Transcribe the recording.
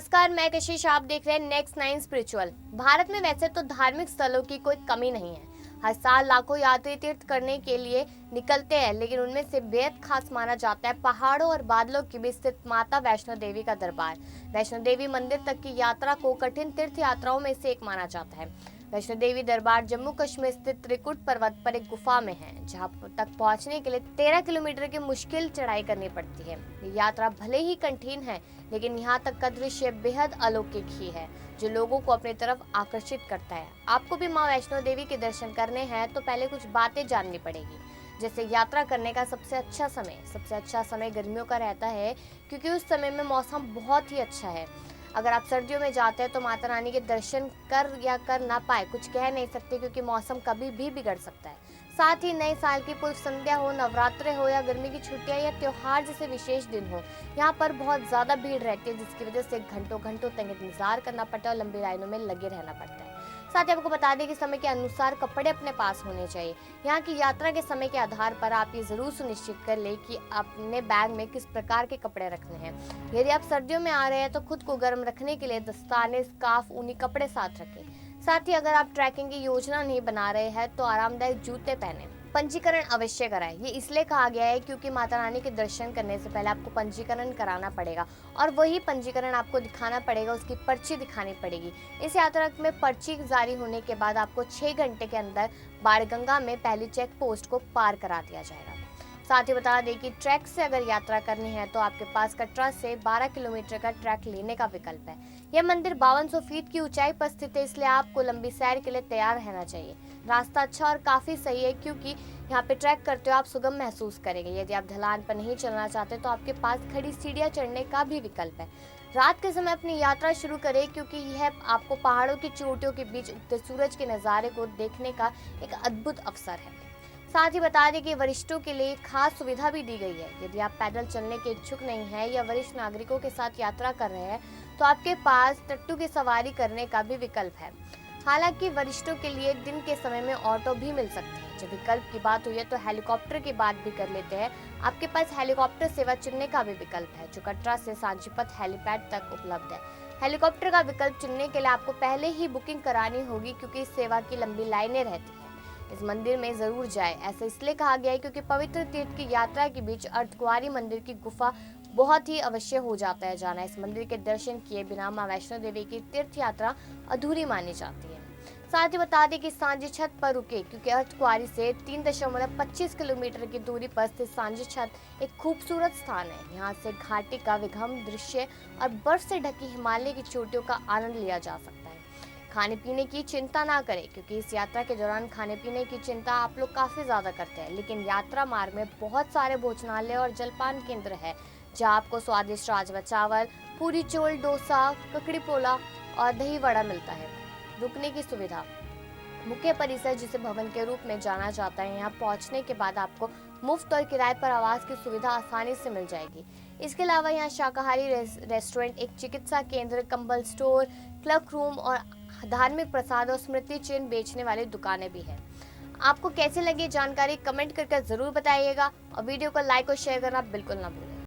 नमस्कार, मैं कशिश। आप देख रहे हैं नेक्स्ट 9 स्पिरिचुअल। भारत में वैसे तो धार्मिक स्थलों की कोई कमी नहीं है। हर साल लाखों यात्री तीर्थ करने के लिए निकलते हैं, लेकिन उनमें से बेहद खास माना जाता है पहाड़ों और बादलों के बीच स्थित माता वैष्णो देवी का दरबार। वैष्णो देवी मंदिर तक की यात्रा को कठिन तीर्थ यात्राओं में से एक माना जाता है। वैष्णो देवी दरबार जम्मू कश्मीर स्थित त्रिकुट पर्वत पर एक गुफा में है, जहां तक पहुंचने के लिए 13 किलोमीटर की मुश्किल चढ़ाई करनी पड़ती है। ये यात्रा भले ही कठिन है, लेकिन यहाँ तक का दृश्य बेहद अलौकिक ही है, जो लोगों को अपनी तरफ आकर्षित करता है। आपको भी मां वैष्णो देवी के दर्शन करने हैं तो पहले कुछ बातें जाननी पड़ेगी। जैसे यात्रा करने का सबसे अच्छा समय गर्मियों का रहता है, क्योंकि उस समय में मौसम बहुत ही अच्छा है। अगर आप सर्दियों में जाते हैं तो माता रानी के दर्शन कर या कर ना पाए कुछ कह नहीं सकते, क्योंकि मौसम कभी भी बिगड़ सकता है। साथ ही नए साल की पूर्व संध्या हो, नवरात्रे हो या गर्मी की छुट्टियां या त्योहार जैसे विशेष दिन हो, यहाँ पर बहुत ज्यादा भीड़ रहती है, जिसकी वजह से घंटों तक इंतजार करना पड़ता है और लंबी लाइनों में लगे रहना पड़ता है। साथ ही आपको बता दें कि समय के अनुसार कपड़े अपने पास होने चाहिए। यहाँ की यात्रा के समय के आधार पर आप ये जरूर सुनिश्चित कर ले कि अपने बैग में किस प्रकार के कपड़े रखने हैं। यदि आप सर्दियों में आ रहे हैं तो खुद को गर्म रखने के लिए दस्ताने, स्कार्फ, ऊनी कपड़े साथ रखें। साथ ही अगर आप ट्रैकिंग की योजना नहीं बना रहे हैं तो आरामदायक जूते पहने। पंजीकरण अवश्य कराएं। ये इसलिए कहा गया है क्योंकि माता रानी के दर्शन करने से पहले आपको पंजीकरण कराना पड़ेगा, और वही पंजीकरण आपको दिखाना पड़ेगा, उसकी पर्ची दिखानी पड़ेगी। इस यात्रा में पर्ची जारी होने के बाद आपको 6 घंटे के अंदर बाणगंगा में पहली चेक पोस्ट को पार करा दिया जाएगा। साथ ही बता दें कि ट्रैक से अगर यात्रा करनी है तो आपके पास कटरा से 12 किलोमीटर का ट्रैक लेने का विकल्प है। यह मंदिर 5200 फीट की ऊंचाई पर स्थित है, इसलिए आपको लंबी सैर के लिए तैयार रहना चाहिए। रास्ता अच्छा और काफी सही है, क्योंकि यहाँ पे ट्रैक करते हो आप सुगम महसूस करेंगे। यदि आप ढलान पर नहीं चलना चाहते तो आपके पास खड़ी सीढ़ियाँ चढ़ने का भी विकल्प है। रात के समय अपनी यात्रा शुरू करें, क्योंकि यह आपको पहाड़ों की चोटियों के बीच उगते सूरज के नज़ारे को देखने का एक अद्भुत अवसर है। साथ ही बता दें कि वरिष्ठों के लिए खास सुविधा भी दी गई है। यदि आप पैदल चलने के इच्छुक नहीं हैं या वरिष्ठ नागरिकों के साथ यात्रा कर रहे हैं तो आपके पास टट्टू की सवारी करने का भी विकल्प है। हालांकि वरिष्ठों के लिए दिन के समय में ऑटो भी मिल सकती है। जब विकल्प की बात हुई है तो हेलीकॉप्टर की बात भी कर लेते हैं। आपके पास हेलीकॉप्टर सेवा चुनने का भी विकल्प है, जो कटरा से सांचीपत हेलीपैड तक उपलब्ध है। हेलीकॉप्टर का विकल्प चुनने के लिए आपको पहले ही बुकिंग करानी होगी, क्योंकि इस सेवा की लंबी लाइनें रहती है। इस मंदिर में जरूर जाए, ऐसा इसलिए कहा गया है क्योंकि पवित्र तीर्थ की यात्रा के बीच अर्धकुंवारी मंदिर की गुफा बहुत ही अवश्य हो जाता है जाना। इस मंदिर के दर्शन किए बिना मां वैष्णो देवी की तीर्थ यात्रा अधूरी मानी जाती है। साथ ही बता दें कि सांझी छत पर रुके, क्योंकि अर्धकुंवारी से 3.25 किलोमीटर की दूरी पर स्थित सांझी छत एक खूबसूरत स्थान है। यहाँ से घाटी का विहंगम दृश्य और बर्फ से ढकी हिमालय की चोटियों का आनंद लिया जा सकता है। खाने पीने की चिंता ना करें, क्योंकि इस यात्रा के दौरान खाने पीने की चिंता आप लोग काफ़ी ज़्यादा करते हैं, लेकिन यात्रा मार्ग में बहुत सारे भोजनालय और जलपान केंद्र है, जहां आपको स्वादिष्ट राजमा चावल, पूरी चोल, डोसा, ककड़ी पोला और दही वड़ा मिलता है। रुकने की सुविधा। मुख्य परिसर, जिसे भवन के रूप में जाना जाता है, यहाँ पहुँचने के बाद आपको मुफ्त और किराए पर आवास की सुविधा आसानी से मिल जाएगी। इसके अलावा यहाँ शाकाहारी रेस्टोरेंट, एक चिकित्सा केंद्र, कंबल स्टोर, क्लब रूम और धार्मिक प्रसाद और स्मृति चिन्ह बेचने वाली दुकानें भी हैं। आपको कैसे लगी जानकारी कमेंट करके जरूर बताइएगा, और वीडियो को लाइक और शेयर करना बिल्कुल ना भूलें।